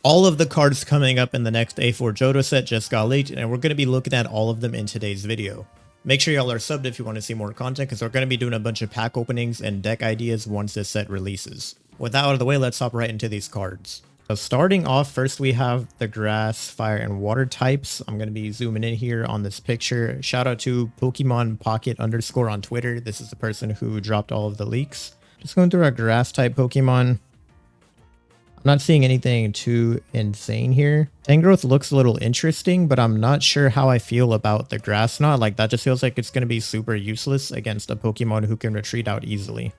All of the cards coming up in the next A4 Johto set just got leaked, and we're going to be looking at all of them in today's video. Make sure y'all are subbed if you want to see more content, because we're going to be doing a bunch of pack openings and deck ideas once this set releases. With that out of the way, let's hop right into these cards. So starting off, first we have the grass, fire, and water types. I'm going to be zooming in here on this picture. Shout out to Pokemon Pocket _ on Twitter. This is the person who dropped all of the leaks. Just going through our grass type Pokemon. I'm not seeing anything too insane here. Tangrowth looks a little interesting, but I'm not sure how I feel about the grass knot. Like, that just feels like it's going to be super useless against a Pokemon who can retreat out easily.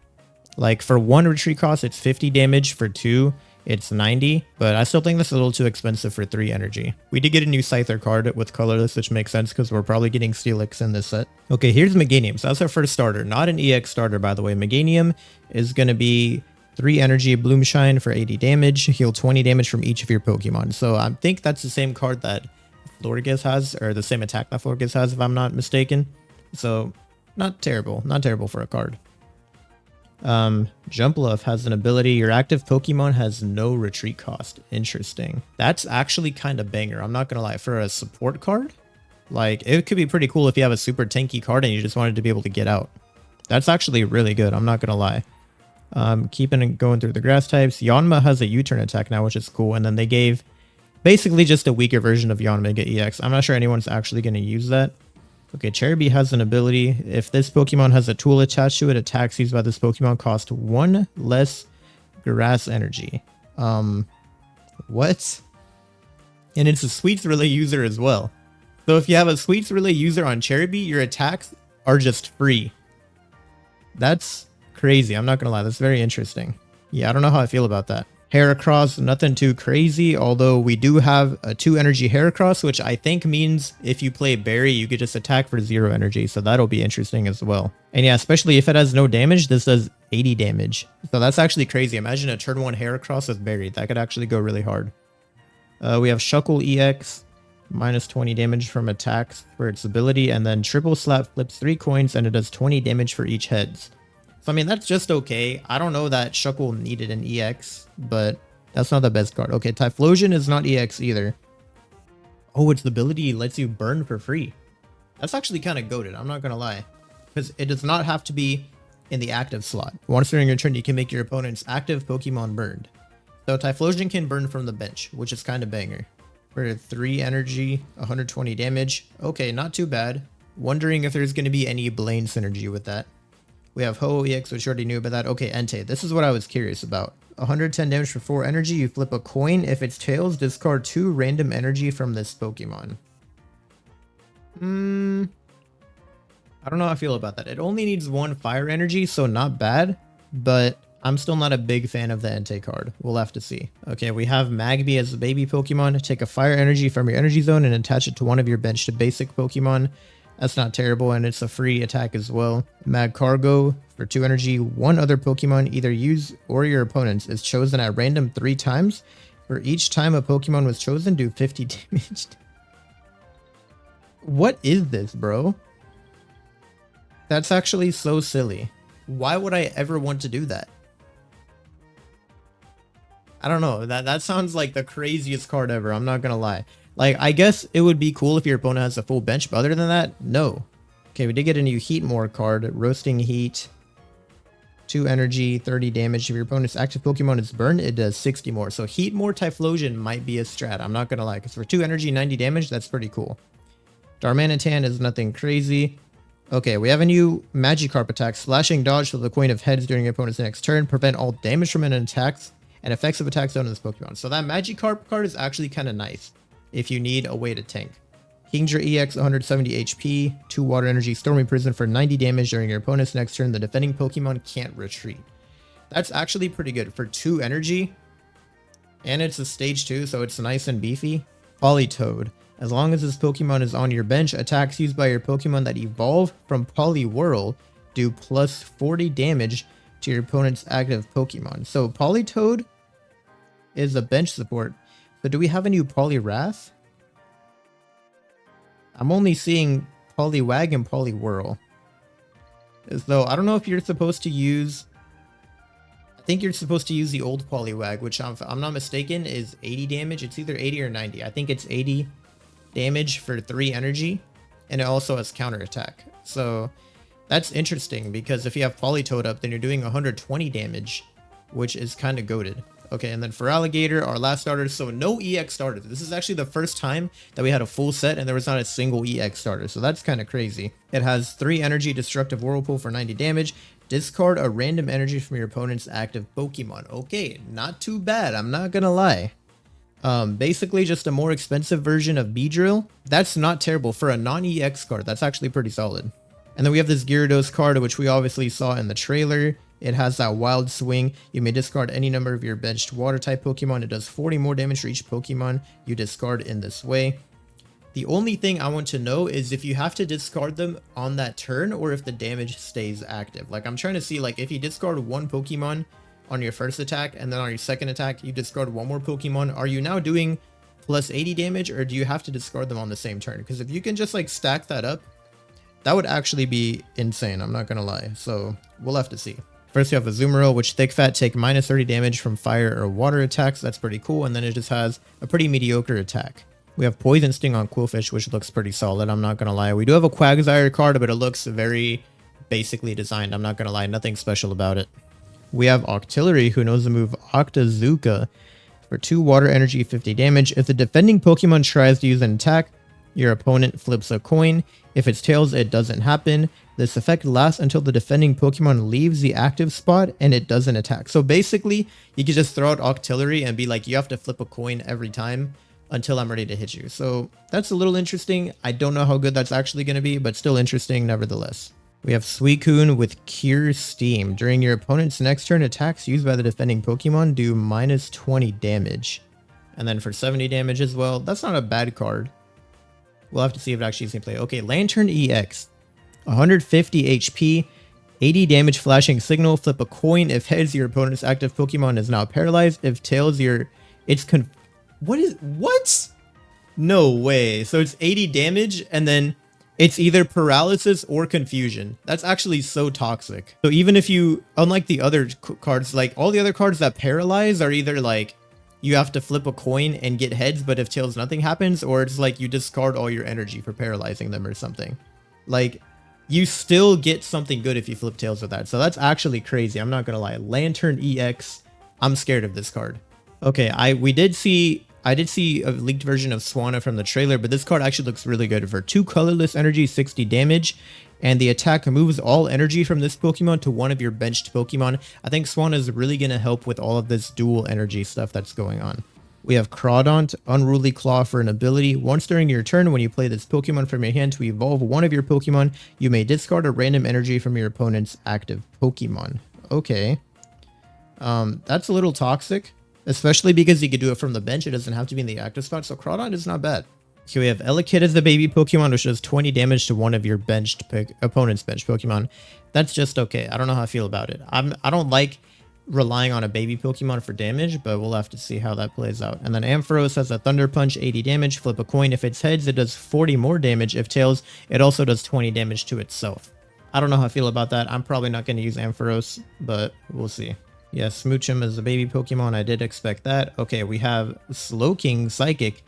Like, for 1 retreat cost, it's 50 damage. For 2, it's 90, but I still think that's a little too expensive for 3 energy. We did get a new Scyther card with colorless, which makes sense because we're probably getting Steelix in this set. Okay, here's Meganium. So that's our first starter. Not an EX starter, by the way. Meganium is going to be 3 energy, Bloomshine for 80 damage, heal 20 damage from each of your Pokemon. So I think that's the same card that Florges has, or the same attack that Florges has, if I'm not mistaken. So not terrible for a card. Jumpluff has an ability, your active Pokemon has no retreat cost. Interesting. That's actually kind of banger, I'm not gonna lie. For a support card, like, it could be pretty cool if you have a super tanky card and you just wanted to be able to get out. That's actually really good, I'm not gonna lie. Keeping and going through the grass types, Yanma has a U-turn attack now, which is cool. And then they gave basically just a weaker version of Yanma get EX. I'm not sure anyone's actually going to use that. Okay, Cherubi has an ability. If this Pokemon has a tool attached to it, attacks used by this Pokemon cost 1 less grass energy. What? And it's a Sweets Relay user as well. So if you have a Sweets Relay user on Cherubi, your attacks are just free. That's crazy, I'm not gonna lie, that's very interesting. Yeah, I don't know how I feel about that. Heracross, nothing too crazy, although we do have a 2 energy Heracross, which I think means if you play Berry, you could just attack for 0 energy, so that'll be interesting as well. And yeah, especially if it has no damage, this does 80 damage. So that's actually crazy. Imagine a turn 1 Heracross with Berry. That could actually go really hard. We have Shuckle EX, minus 20 damage from attacks for its ability, and then Triple Slap flips 3 coins and it does 20 damage for each heads. So, I mean, that's just okay. I don't know that Shuckle needed an EX, but that's not the best card. Okay, Typhlosion is not EX either. Oh, its ability lets you burn for free. That's actually kind of goated, I'm not going to lie. Because it does not have to be in the active slot. Once during your turn, you can make your opponent's active Pokemon burned. So Typhlosion can burn from the bench, which is kind of banger. For 3 energy, 120 damage. Okay, not too bad. Wondering if there's going to be any Blaine synergy with that. We have Ho-Oh EX, which you already knew about that. Okay, Entei. This is what I was curious about. 110 damage for 4 energy. You flip a coin. If it's tails, discard 2 random energy from this Pokemon. I don't know how I feel about that. It only needs 1 fire energy, so not bad. But I'm still not a big fan of the Entei card. We'll have to see. Okay, we have Magby as a baby Pokemon. Take a fire energy from your energy zone and attach it to one of your bench to basic Pokemon. That's not terrible, and it's a free attack as well. Magcargo, for 2 energy, 1 other Pokemon, either you or your opponent's, is chosen at random 3 times. For each time a Pokemon was chosen, do 50 damage. What is this, bro? That's actually so silly. Why would I ever want to do that? I don't know. That sounds like the craziest card ever, I'm not gonna lie. Like, I guess it would be cool if your opponent has a full bench, but other than that, no. Okay, we did get a new Heatmore card. Roasting Heat. 2 energy, 30 damage. If your opponent's active Pokemon is burned, it does 60 more. So Heatmore Typhlosion might be a strat. I'm not going to lie, because for 2 energy, 90 damage, that's pretty cool. Darmanitan is nothing crazy. Okay, we have a new Magikarp attack. Slashing Dodge to the coin of heads during your opponent's next turn. Prevent all damage from an attack and effects of attacks done on this Pokemon. So that Magikarp card is actually kind of nice if you need a way to tank. Kingdra EX, 170 HP, 2 water energy, Stormy Prison for 90 damage during your opponent's next turn. The defending Pokemon can't retreat. That's actually pretty good for 2 energy. And it's a stage 2, so it's nice and beefy. Politoed. As long as this Pokemon is on your bench, attacks used by your Pokemon that evolve from Poliwhirl do plus 40 damage to your opponent's active Pokemon. So Politoed is a bench support. So do we have a new Poliwrath? I'm only seeing Poliwag and Poliwhirl. So I don't know if you're supposed to use think you're supposed to use the old Poliwag, which if I'm not mistaken is 80 damage. It's either 80 or 90. I think it's 80 damage for 3 energy, and it also has counterattack. So that's interesting because if you have Politoed up, then you're doing 120 damage, which is kind of goated. Okay, and then for Alligator, our last starter, so no EX starters. This is actually the first time that we had a full set and there was not a single EX starter, so that's kind of crazy. It has 3 energy Destructive Whirlpool for 90 damage. Discard a random energy from your opponent's active Pokemon. Okay, not too bad, I'm not gonna lie. Basically just a more expensive version of Beedrill. That's not terrible for a non-EX card. That's actually pretty solid. And then we have this Gyarados card, which we obviously saw in the trailer. It has that Wild Swing. You may discard any number of your benched Water-type Pokemon. It does 40 more damage for each Pokemon you discard in this way. The only thing I want to know is if you have to discard them on that turn or if the damage stays active. Like, I'm trying to see, like, if you discard one Pokemon on your first attack and then on your second attack you discard one more Pokemon, are you now doing plus 80 damage or do you have to discard them on the same turn? Because if you can just, like, stack that up, that would actually be insane, I'm not gonna lie. So we'll have to see. First you have Azumarill, which Thick Fat take minus 30 damage from fire or water attacks. That's pretty cool. And then it just has a pretty mediocre attack. We have Poison Sting on Quillfish, which looks pretty solid, I'm not gonna lie. We do have a Quagsire card, but it looks very basically designed, I'm not gonna lie. Nothing special about it. We have Octillery, who knows the move Octazooka. For 2 water energy, 50 damage. If the defending Pokemon tries to use an attack, your opponent flips a coin. If it's tails, it doesn't happen. This effect lasts until the defending Pokemon leaves the active spot and it doesn't attack. So basically, you can just throw out Octillery and be like, you have to flip a coin every time until I'm ready to hit you. So that's a little interesting. I don't know how good that's actually going to be, but still interesting nevertheless. We have Suicune with Cure Steam. During your opponent's next turn, attacks used by the defending Pokemon do minus 20 damage. And then for 70 damage as well. That's not a bad card. We'll have to see if it actually seems to play. Okay, Lantern EX. 150 HP, 80 damage flashing signal. Flip a coin. If heads, your opponent's active Pokemon is now paralyzed. If tails, what? No way. So it's 80 damage and then it's either paralysis or confusion. That's actually so toxic. So even if you, unlike the other cards, like all the other cards that paralyze are either like you have to flip a coin and get heads, but if tails, nothing happens, or it's like you discard all your energy for paralyzing them or something. Like, you still get something good if you flip tails with that. So that's actually crazy. I'm not gonna lie. Lantern EX. I'm scared of this card. Okay, I did see a leaked version of Swanna from the trailer, but this card actually looks really good. For 2 colorless energy, 60 damage, and the attack moves all energy from this Pokemon to one of your benched Pokemon. I think Swanna is really gonna help with all of this dual energy stuff that's going on. We have Crawdaunt, Unruly Claw for an ability. Once during your turn, when you play this Pokemon from your hand to evolve one of your Pokemon, you may discard a random energy from your opponent's active Pokemon. Okay. That's a little toxic, especially because you could do it from the bench. It doesn't have to be in the active spot, so Crawdaunt is not bad. Okay, we have Elekid as the baby Pokemon, which does 20 damage to one of your opponent's benched Pokemon. That's just okay. I don't know how I feel about it. I don't like relying on a baby Pokemon for damage, but we'll have to see how that plays out. And then Ampharos has a Thunder Punch, 80 damage. Flip a coin. If it's heads, it does 40 more damage. If tails, it also does 20 damage to itself. I don't know how I feel about that. I'm probably not going to use Ampharos, but we'll see. Yeah, Smoochum is a baby Pokemon. I did expect that. Okay, we have Slowking Psychic.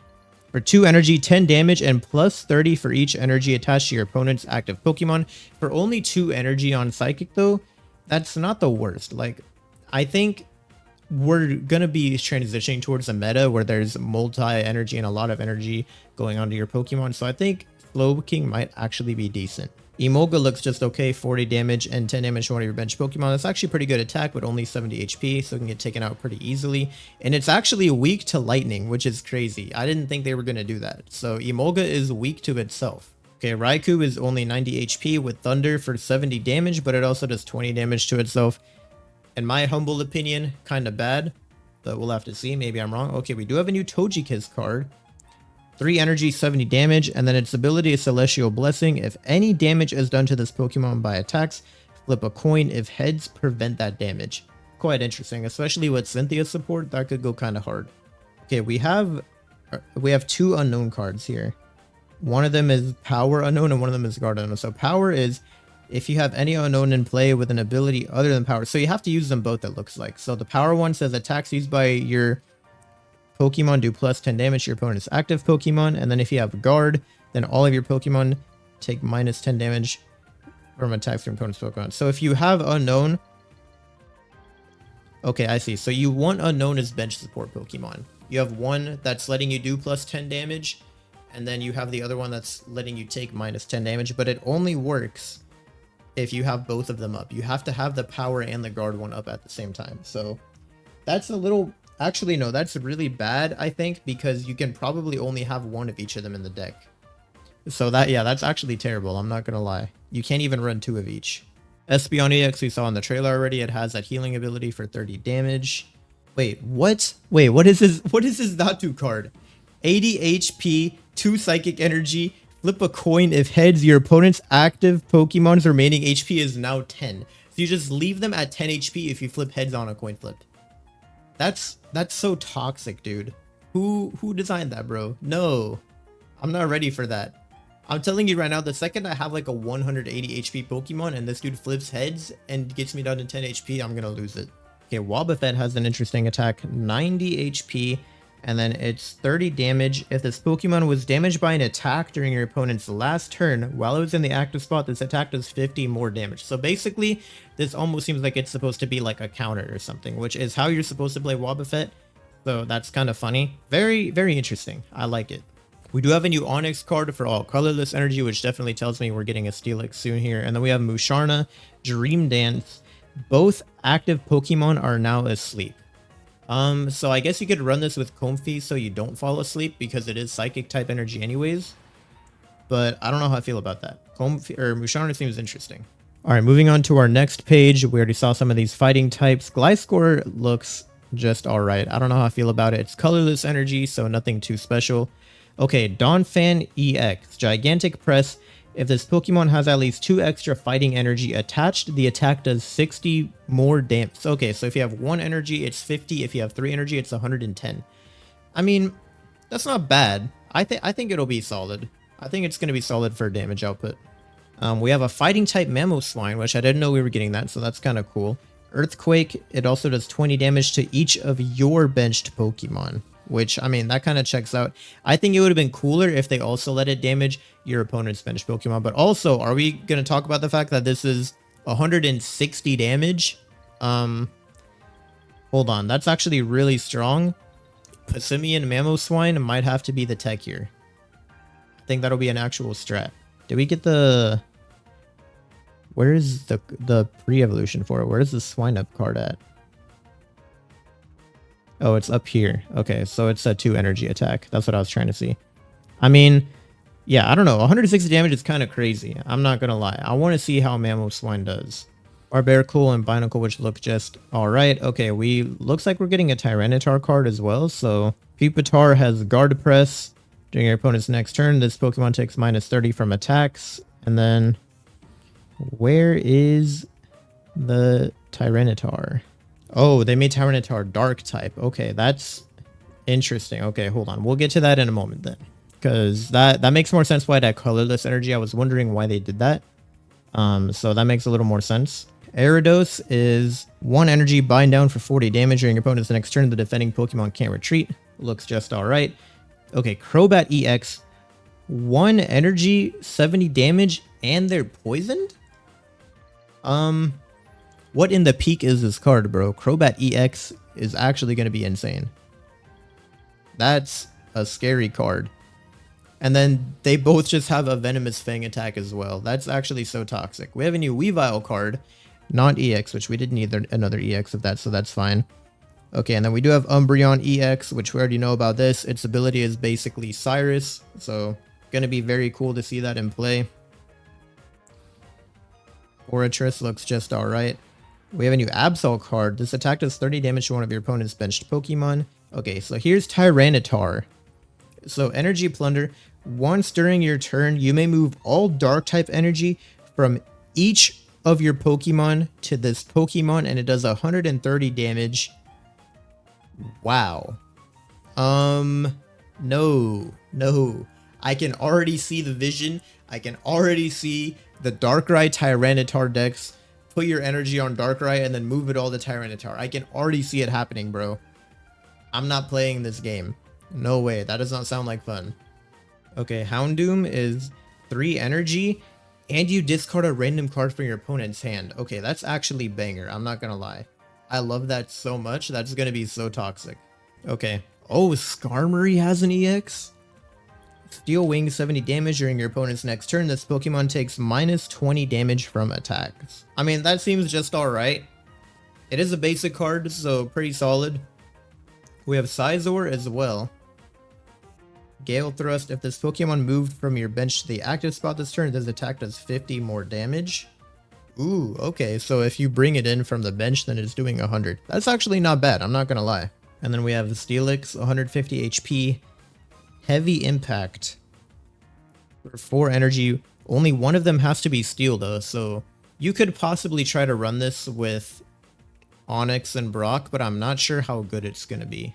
For 2 energy, 10 damage, and plus 30 for each energy attached to your opponent's active Pokemon. For only 2 energy on Psychic, though, that's not the worst. Like, I think we're going to be transitioning towards a meta where there's multi-energy and a lot of energy going onto your Pokemon. So I think Slowking might actually be decent. Emolga looks just okay, 40 damage and 10 damage to one of your bench Pokemon. That's actually pretty good attack, but only 70 HP, so it can get taken out pretty easily. And it's actually weak to lightning, which is crazy. I didn't think they were going to do that. So Emolga is weak to itself. Okay, Raikou is only 90 HP with Thunder for 70 damage, but it also does 20 damage to itself. In my humble opinion, kind of bad, but we'll have to see. Maybe I'm wrong. Okay, we do have a new Togekiss card. 3 energy, 70 damage, and then its ability is Celestial Blessing. If any damage is done to this Pokemon by attacks, flip a coin. If heads, prevent that damage. Quite interesting, especially with Cynthia's support. That could go kind of hard. Okay, we have 2 unknown cards here. One of them is Power Unknown and one of them is Guard Unknown. So Power is If you have any unknown in play with an ability other than power, so you have to use them both, it looks like. So the power one says attacks used by your Pokemon do plus 10 damage to your opponent's active Pokemon. And then if you have guard, then all of your Pokemon take minus 10 damage from attacks from opponent's Pokemon. So if you have unknown, okay, I see. So you want unknown as bench support Pokemon. You have one that's letting you do plus 10 damage, and then you have the other one that's letting you take minus 10 damage, but it only works if you have both of them up. You have to have the power and the guard one up at the same time. So that's a little, actually no, that's really bad, I think, because you can probably only have one of each of them in the deck. So that, yeah, that's actually terrible. I'm not gonna lie. You can't even run two of each. Espeon EX we saw in the trailer already. It has that healing ability for 30 damage. Wait, what? Wait, what is this? What is this Natu card? 80 HP, 2 psychic energy. Flip a coin. If heads, your opponent's active Pokemon's remaining HP is now 10. So you just leave them at 10 HP if you flip heads on a coin flip. That's so toxic, dude. Who designed that, bro? No, I'm not ready for that. I'm telling you right now, the second I have like a 180 HP Pokemon and this dude flips heads and gets me down to 10 HP, I'm gonna lose it. Okay, Wobbuffet has an interesting attack, 90 HP, and then it's 30 damage. If this Pokemon was damaged by an attack during your opponent's last turn, while it was in the active spot, this attack does 50 more damage. So basically, this almost seems like it's supposed to be like a counter or something, which is how you're supposed to play Wobbuffet. So that's kind of funny. Very, very interesting. I like it. We do have a new Onyx card for all colorless energy, which definitely tells me we're getting a Steelix soon here. And then we have Musharna, Dream Dance. Both active Pokemon are now asleep. So I guess you could run this with Comfey so you don't fall asleep because it is psychic type energy anyways. But I don't know how I feel about that. Comfey or Musharna seems interesting. All right, moving on to our next page. We already saw some of these fighting types. Gliscor looks just all right. I don't know how I feel about it. It's colorless energy, so nothing too special. Okay, Donphan EX, Gigantic Press. If this Pokemon has at least 2 extra fighting energy attached, the attack does 60 more damage. Okay, so if you have 1 energy, it's 50. If you have 3 energy, it's 110. I mean, that's not bad. I think it'll be solid. I think it's going to be solid for damage output. We have a fighting type Mamoswine, which I didn't know we were getting that, so that's kind of cool. Earthquake, it also does 20 damage to each of your benched Pokemon. Which, I mean, that kind of checks out. I think it would have been cooler if they also let it damage your opponent's bench Pokemon. But also, are we going to talk about the fact that this is 160 damage? Hold on. That's actually really strong. Passimian Mamoswine might have to be the tech here. I think that'll be an actual strat. Did we get the... Where is the pre-evolution for it? Where is the Swine Up card at? Oh, it's up here. Okay, so it's a 2 energy attack. That's what I was trying to see. I mean, yeah, I don't know. 160 damage is kind of crazy. I'm not going to lie. I want to see how Mamoswine does. Barbaracle and Binacle, which look just all right. Okay, looks like we're getting a Tyranitar card as well. So Pupitar has Guard Press. During your opponent's next turn, this Pokemon takes minus 30 from attacks. And then where is the Tyranitar? Oh, they made Tyranitar Dark type. Okay, that's interesting. Okay, hold on. We'll get to that in a moment then. Because that makes more sense why that colorless energy. I was wondering why they did that. So that makes a little more sense. Gyarados is 1 energy, bind down for 40 damage during your opponent's next turn. The defending Pokemon can't retreat. Looks just alright. Okay, Crobat EX. 1 energy, 70 damage, and they're poisoned? What in the peak is this card, bro? Crobat EX is actually going to be insane. That's a scary card. And then they both just have a Venomous Fang attack as well. That's actually so toxic. We have a new Weavile card, not EX, which we didn't need another EX of that, so that's fine. Okay, and then we do have Umbreon EX, which we already know about this. Its ability is basically Cyrus, so going to be very cool to see that in play. Oratris looks just alright. We have a new Absol card. This attack does 30 damage to one of your opponent's benched Pokemon. Okay, so here's Tyranitar. So Energy Plunder. Once during your turn, you may move all Dark-type energy from each of your Pokemon to this Pokemon, and it does 130 damage. Wow. No. I can already see the vision. I can already see the Darkrai Tyranitar decks, put your energy on Darkrai, and then move it all to Tyranitar. I can already see it happening, bro. I'm not playing this game. No way. That does not sound like fun. Okay, Houndoom is 3 energy, and you discard a random card from your opponent's hand. Okay, that's actually banger. I'm not gonna lie. I love that so much. That's gonna be so toxic. Okay. Oh, Skarmory has an EX? Steel Wing, 70 damage during your opponent's next turn. This Pokemon takes minus 20 damage from attacks. I mean, that seems just alright. It is a basic card, so pretty solid. We have Scizor as well. Gale Thrust. If this Pokemon moved from your bench to the active spot this turn, this attack does 50 more damage. Ooh, okay, so if you bring it in from the bench, then it's doing 100. That's actually not bad, I'm not gonna lie. And then we have the Steelix, 150 HP. Heavy Impact. For 4 energy. Only one of them has to be Steel though, so you could possibly try to run this with Onix and Brock, but I'm not sure how good it's gonna be.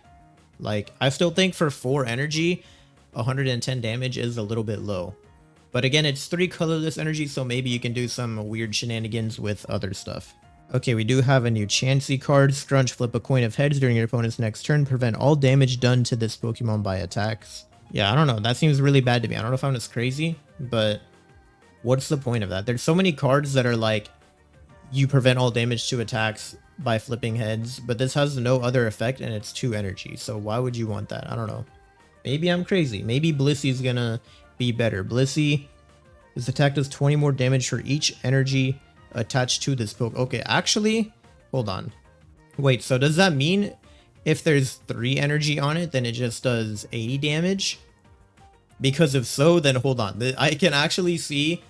Like, I still think for 4 energy, 110 damage is a little bit low. But again, it's 3 colorless energy, so maybe you can do some weird shenanigans with other stuff. Okay, we do have a new Chansey card. Scrunch, flip a coin of heads during your opponent's next turn. Prevent all damage done to this Pokemon by attacks. Yeah, I don't know. That seems really bad to me. I don't know if I'm just crazy, but what's the point of that? There's so many cards that are like, you prevent all damage to attacks by flipping heads, but this has no other effect and it's 2 energy. So why would you want that? I don't know. Maybe I'm crazy. Maybe Blissey's gonna be better. Blissey, this attack does 20 more damage for each energy attached to this Pokemon. Okay, actually, hold on. Wait, so does that mean if there's 3 energy on it, then it just does 80 damage? Because if so, then hold on. I can actually see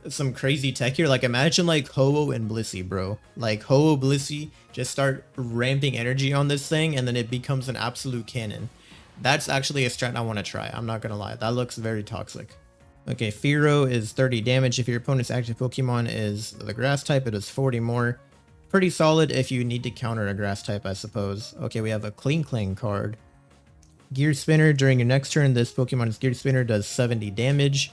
some crazy tech here. Like, imagine like Ho-Oh and Blissey, bro. Like, Ho-Oh, Blissey just start ramping energy on this thing, and then it becomes an absolute cannon. That's actually a strat I want to try. I'm not gonna lie. That looks very toxic. Okay, Fearow is 30 damage. If your opponent's active Pokemon is the grass type, it is 40 more. Pretty solid if you need to counter a grass type, I suppose. Okay, we have a Cling Clang card. Gear Spinner. During your next turn, this Pokemon's Gear Spinner does 70 damage.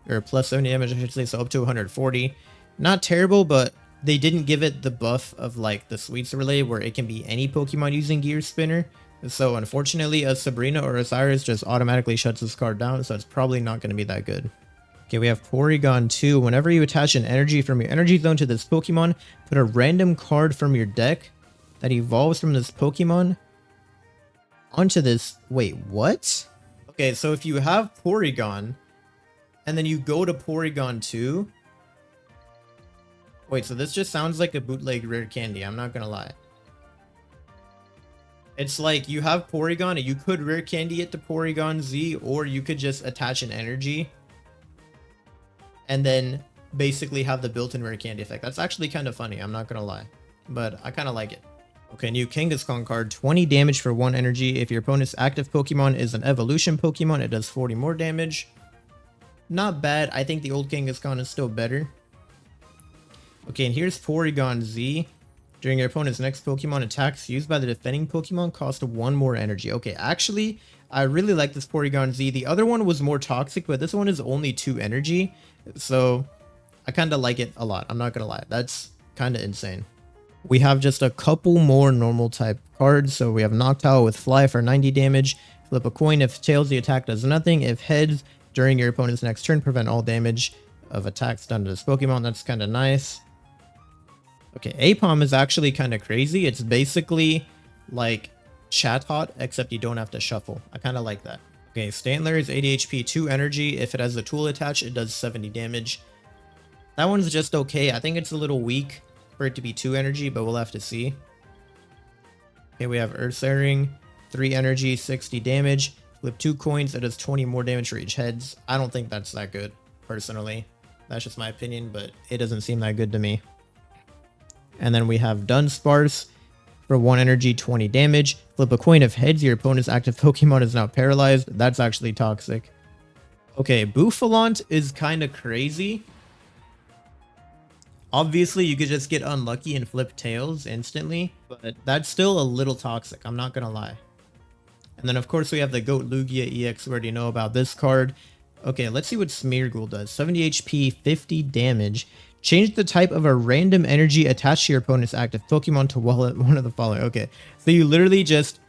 Or plus 70 damage, I should say, so up to 140. Not terrible, but they didn't give it the buff of like the Sweets Relay where it can be any Pokemon using Gear Spinner. So unfortunately, a Sabrina or a Cyrus just automatically shuts this card down, so it's probably not going to be that good. Okay, we have Porygon 2. Whenever you attach an energy from your energy zone to this Pokemon, put a random card from your deck that evolves from this Pokemon onto this. Wait, what? Okay, so if you have Porygon, and then you go to Porygon 2. Wait, so this just sounds like a bootleg rare candy, I'm not gonna lie. It's like you have Porygon and you could rare candy it to Porygon Z, or you could just attach an energy and then basically have the built-in rare candy effect. That's actually kind of funny, I'm not gonna lie, but I kind of like it. Okay, new Kangaskhan card, 20 damage for 1 energy. If your opponent's active Pokemon is an evolution Pokemon, it does 40 more damage. Not bad. I think the old Kangaskhan is still better. Okay, and here's Porygon Z. During your opponent's next Pokemon, attacks used by the defending Pokemon cost 1 more energy. Okay, actually, I really like this Porygon Z. The other one was more toxic, but this one is only 2 energy. So, I kind of like it a lot. I'm not going to lie. That's kind of insane. We have just a couple more normal type cards. So, we have Noctowl with Fly for 90 damage. Flip a coin. If tails, the attack does nothing. If heads, during your opponent's next turn, prevent all damage of attacks done to this Pokemon. That's kind of nice. Okay, Apom is actually kind of crazy. It's basically like Chatot, except you don't have to shuffle. I kind of like that. Okay, Stantler is 80 HP, 2 energy. If it has a tool attached, it does 70 damage. That one's just okay. I think it's a little weak for it to be 2 energy, but we'll have to see. Okay, we have Earthsharing, 3 energy, 60 damage. Flip 2 coins, it does 20 more damage for each heads. I don't think that's that good, personally. That's just my opinion, but it doesn't seem that good to me. And then we have Dunsparce for 1 energy, 20 damage. Flip a coin of heads, your opponent's active Pokemon is now paralyzed. That's actually toxic. Okay, Bouffalant is kind of crazy. Obviously, you could just get unlucky and flip tails instantly, but that's still a little toxic, I'm not gonna lie. And then, of course, we have the Goat Lugia EX. We already know about this card. Okay, let's see what Smeargle does. 70 HP, 50 damage. Change the type of a random energy attached to your opponent's active Pokemon to one of the following. Okay, so you literally just...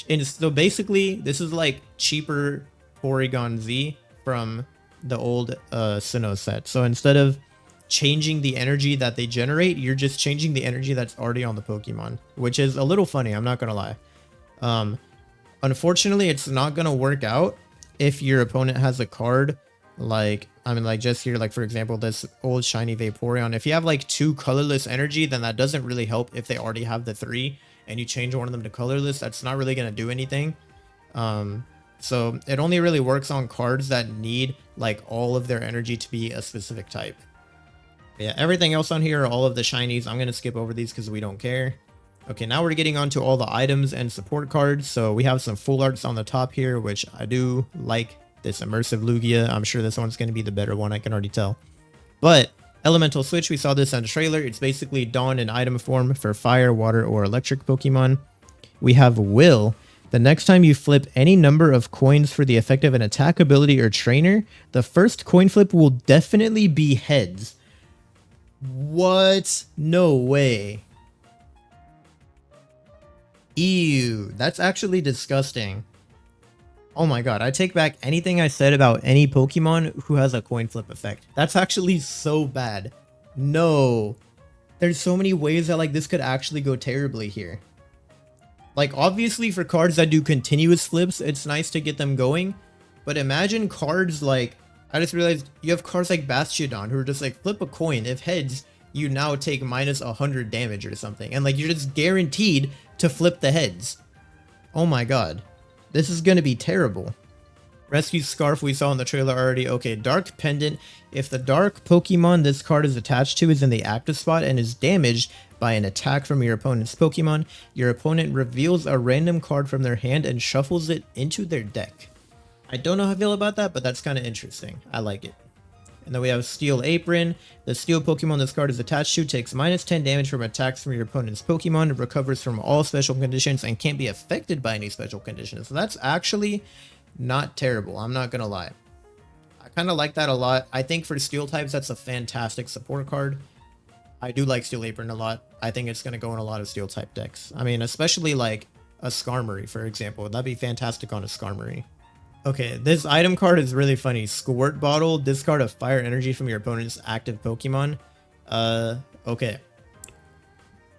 And so basically, this is like cheaper Porygon Z from the old Sinnoh set. So instead of changing the energy that they generate, you're just changing the energy that's already on the Pokemon, which is a little funny, I'm not gonna lie. Unfortunately, it's not gonna work out if your opponent has a card like, I mean, like just here, like for example, this old shiny Vaporeon. If you have like 2 colorless energy, then that doesn't really help if they already have the 3 and you change one of them to colorless. That's not really gonna do anything. So it only really works on cards that need like all of their energy to be a specific type. Yeah, everything else on here are all of the shinies. I'm going to skip over these because we don't care. Okay, now we're getting on to all the items and support cards. So we have some full arts on the top here, which I do like. This immersive Lugia. I'm sure this one's going to be the better one. I can already tell. But Elemental Switch, we saw this in the trailer. It's basically Dawn in item form for fire, water, or electric Pokemon. We have Will. The next time you flip any number of coins for the effect of an attack ability or trainer, the first coin flip will definitely be heads. What? No way. Ew, that's actually disgusting. Oh my god, I take back anything I said about any Pokemon who has a coin flip effect. That's actually so bad. No. There's so many ways that like this could actually go terribly here. Like obviously for cards that do continuous flips, it's nice to get them going. But imagine cards like, I just realized you have cards like Bastiodon who are just like flip a coin. If heads, you now take minus 100 damage or something. And like you're just guaranteed to flip the heads. Oh my god. This is going to be terrible. Rescue Scarf we saw in the trailer already. Okay, Dark Pendant. If the dark Pokemon this card is attached to is in the active spot and is damaged by an attack from your opponent's Pokemon, your opponent reveals a random card from their hand and shuffles it into their deck. I don't know how I feel about that, but that's kind of interesting. I like it. And then we have Steel Apron. The Steel Pokemon this card is attached to takes minus 10 damage from attacks from your opponent's Pokemon. It recovers from all special conditions and can't be affected by any special conditions. So that's actually not terrible. I'm not going to lie. I kind of like that a lot. I think for Steel types, that's a fantastic support card. I do like Steel Apron a lot. I think it's going to go in a lot of Steel type decks. I mean, especially like a Skarmory, for example. That'd be fantastic on a Skarmory. Okay, this item card is really funny. Squirt Bottle, discard a fire energy from your opponent's active Pokemon. Okay.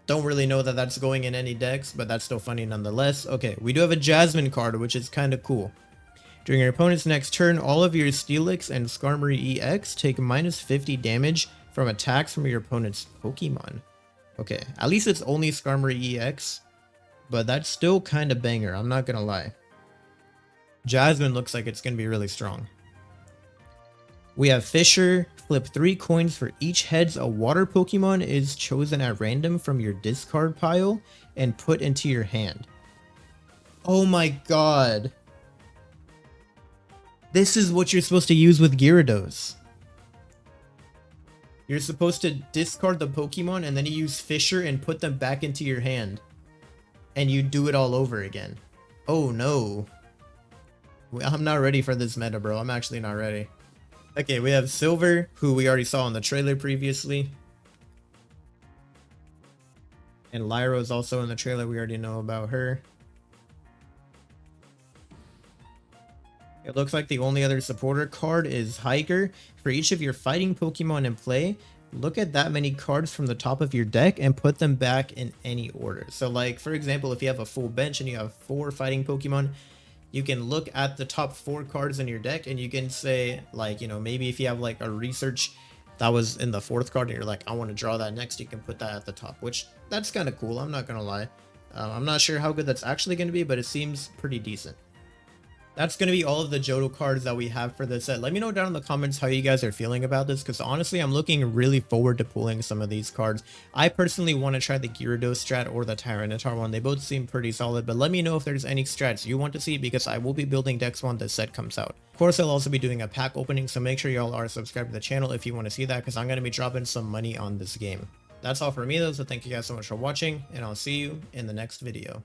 Don't really know that that's going in any decks, but that's still funny nonetheless. Okay, we do have a Jasmine card, which is kind of cool. During your opponent's next turn, all of your Steelix and Skarmory EX take minus 50 damage from attacks from your opponent's Pokemon. Okay, at least it's only Skarmory EX, but that's still kind of banger, I'm not gonna lie. Jasmine looks like it's going to be really strong. We have Fisher. Flip 3 coins for each heads a water Pokemon is chosen at random from your discard pile and put into your hand. Oh my god. This is what you're supposed to use with Gyarados. You're supposed to discard the Pokemon and then you use Fisher and put them back into your hand. And you do it all over again. Oh no. I'm not ready for this meta, bro. I'm actually not ready. Okay, we have Silver, who we already saw in the trailer previously. And Lyra is also in the trailer. We already know about her. It looks like the only other supporter card is Hiker. For each of your fighting Pokemon in play, look at that many cards from the top of your deck and put them back in any order. So like, for example, if you have a full bench and you have 4 fighting Pokemon, you can look at the top 4 cards in your deck and you can say, like, you know, maybe if you have like a research that was in the 4th card and you're like, I want to draw that next, you can put that at the top, which that's kind of cool. I'm not going to lie. I'm not sure how good that's actually going to be, but it seems pretty decent. That's going to be all of the Johto cards that we have for this set. Let me know down in the comments how you guys are feeling about this, because honestly, I'm looking really forward to pulling some of these cards. I personally want to try the Gyarados strat or the Tyranitar one. They both seem pretty solid, but let me know if there's any strats you want to see, because I will be building decks when this set comes out. Of course, I'll also be doing a pack opening, so make sure y'all are subscribed to the channel if you want to see that, because I'm going to be dropping some money on this game. That's all for me though, so thank you guys so much for watching, and I'll see you in the next video.